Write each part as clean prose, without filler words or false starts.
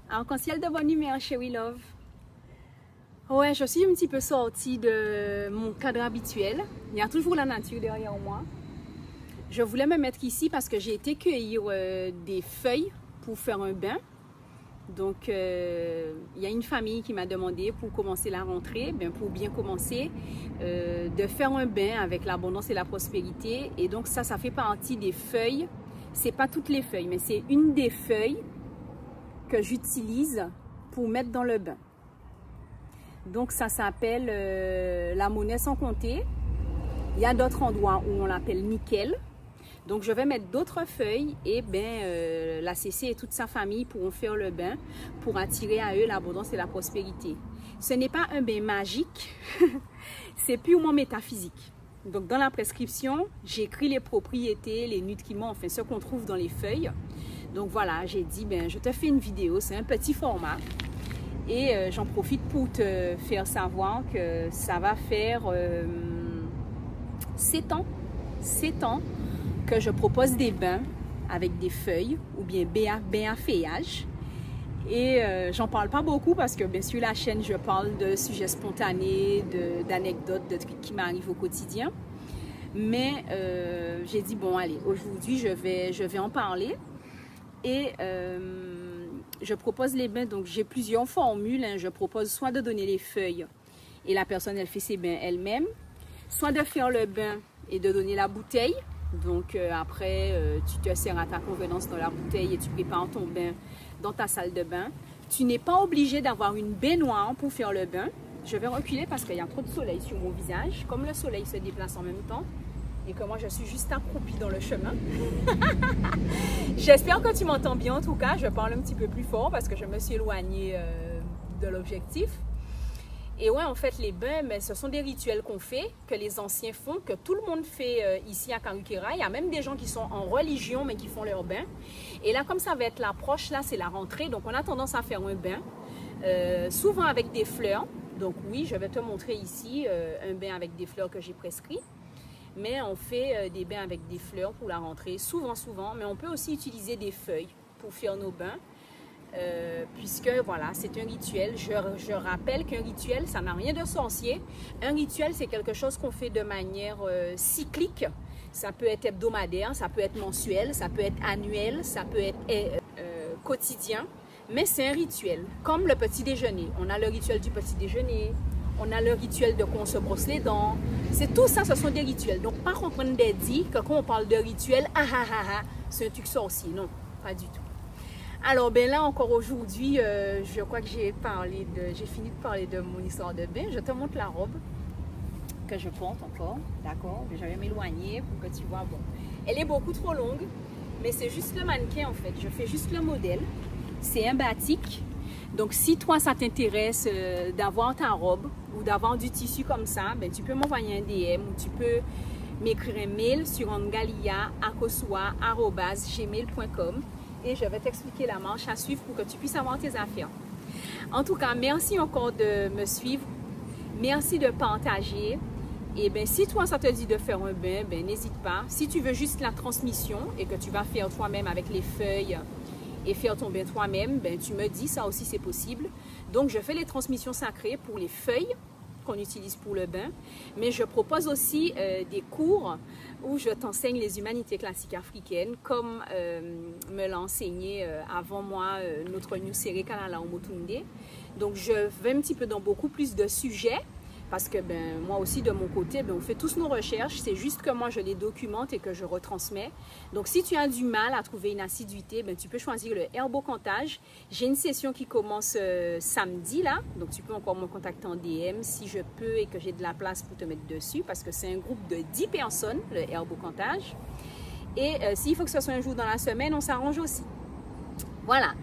Arc-en-ciel de bonne humeur chez We Love. Ouais, je suis un petit peu sortie de mon cadre habituel. Il y a toujours la nature derrière moi. Je voulais me mettre ici parce que j'ai été cueillir des feuilles pour faire un bain. Donc, il y a une famille qui m'a demandé pour commencer la rentrée, pour bien commencer, de faire un bain avec l'abondance et la prospérité. Et donc ça fait partie des feuilles. C'est pas toutes les feuilles, mais c'est une des feuilles que j'utilise pour mettre dans le bain. Donc ça s'appelle la monnaie sans compter. Il y a d'autres endroits où on l'appelle nickel. Donc je vais mettre d'autres feuilles et la CC et toute sa famille pourront faire le bain pour attirer à eux l'abondance et la prospérité. Ce n'est pas un bain magique, c'est purement métaphysique. Donc dans la prescription, j'écris les propriétés, les nutriments, enfin ce qu'on trouve dans les feuilles. Donc voilà, j'ai dit je te fais une vidéo, c'est un petit format. Et j'en profite pour te faire savoir que ça va faire 7 ans que je propose des bains avec des feuilles ou bien bains à feuillage. Et j'en parle pas beaucoup parce que sur la chaîne, je parle de sujets spontanés, d'anecdotes, de trucs qui m'arrivent au quotidien. Mais j'ai dit, bon allez, aujourd'hui je vais en parler. Et je propose les bains, donc j'ai plusieurs formules. Je propose soit de donner les feuilles et la personne elle fait ses bains elle-même, soit de faire le bain et de donner la bouteille. Donc après, tu te sers à ta convenance dans la bouteille et tu prépares ton bain dans ta salle de bain. Tu n'es pas obligé d'avoir une baignoire pour faire le bain. Je vais reculer parce qu'il y a trop de soleil sur mon visage. Comme le soleil se déplace en même temps et que moi je suis juste accroupie dans le chemin. J'espère que tu m'entends bien en tout cas. Je parle un petit peu plus fort parce que je me suis éloignée de l'objectif. Et ouais, en fait, les bains, ce sont des rituels qu'on fait, que les anciens font, que tout le monde fait ici à Karukera. Il y a même des gens qui sont en religion, mais qui font leur bain. Et là, comme ça va être l'approche, là, c'est la rentrée. Donc, on a tendance à faire un bain, souvent avec des fleurs. Donc, oui, je vais te montrer ici un bain avec des fleurs que j'ai prescrit. Mais on fait des bains avec des fleurs pour la rentrée, souvent. Mais on peut aussi utiliser des feuilles pour faire nos bains. Puisque voilà, c'est un rituel. Je rappelle qu'un rituel, ça n'a rien de sorcier. Un rituel, c'est quelque chose qu'on fait de manière cyclique. Ça peut être hebdomadaire, ça peut être mensuel, ça peut être annuel, ça peut être quotidien. Mais c'est un rituel, comme le petit déjeuner. On a le rituel du petit déjeuner, on a le rituel de qu'on se brosse les dents. C'est tout ça, ce sont des rituels. Donc, pas comprendre des dits que quand on parle de rituel, c'est un truc sorcier. Non, pas du tout. Alors là encore aujourd'hui, je crois que j'ai fini de parler de mon histoire de bain. Je te montre la robe que je porte encore, d'accord? Je vais m'éloigner pour que tu vois, bon. Elle est beaucoup trop longue, mais c'est juste le mannequin en fait. Je fais juste le modèle. C'est un batik. Donc si toi ça t'intéresse d'avoir ta robe ou d'avoir du tissu comme ça, tu peux m'envoyer un DM ou tu peux m'écrire un mail sur angalia@gmail.com. Et je vais t'expliquer la marche à suivre pour que tu puisses avoir tes affaires. En tout cas, merci encore de me suivre. Merci de partager. Et si toi, ça te dit de faire un bain, n'hésite pas. Si tu veux juste la transmission et que tu vas faire toi-même avec les feuilles et faire ton bain toi-même, tu me dis, ça aussi c'est possible. Donc, je fais les transmissions sacrées pour les feuilles qu'on utilise pour le bain. Mais je propose aussi des cours où je t'enseigne les humanités classiques africaines, comme me l'a enseigné avant moi notre Nusere Kalala Omotunde. Donc je vais un petit peu dans beaucoup plus de sujets, parce que moi aussi de mon côté, on fait tous nos recherches, c'est juste que moi je les documente et que je retransmets. Donc si tu as du mal à trouver une assiduité, tu peux choisir le herbocantage. J'ai une session qui commence samedi là, donc tu peux encore me contacter en DM si je peux et que j'ai de la place pour te mettre dessus, parce que c'est un groupe de 10 personnes, le herbocantage. Et s'il faut que ce soit un jour dans la semaine, on s'arrange aussi. Voilà.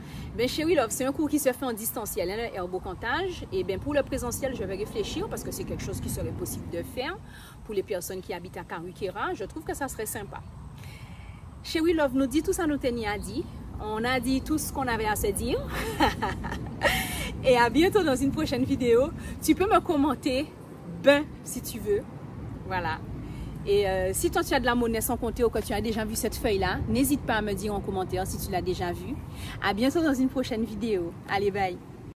Chez We Love, c'est un cours qui se fait en distanciel, le herbocantage. Et pour le présentiel, je vais réfléchir parce que c'est quelque chose qui serait possible de faire pour les personnes qui habitent à Karukera. Je trouve que ça serait sympa. Chez We Love, nous dit tout ça, nous tenions à dire. On a dit tout ce qu'on avait à se dire. Et à bientôt dans une prochaine vidéo. Tu peux me commenter, si tu veux. Voilà. Et si toi tu as de la monnaie sans compter ou que tu as déjà vu cette feuille-là, n'hésite pas à me dire en commentaire si tu l'as déjà vue. À bientôt dans une prochaine vidéo. Allez, bye!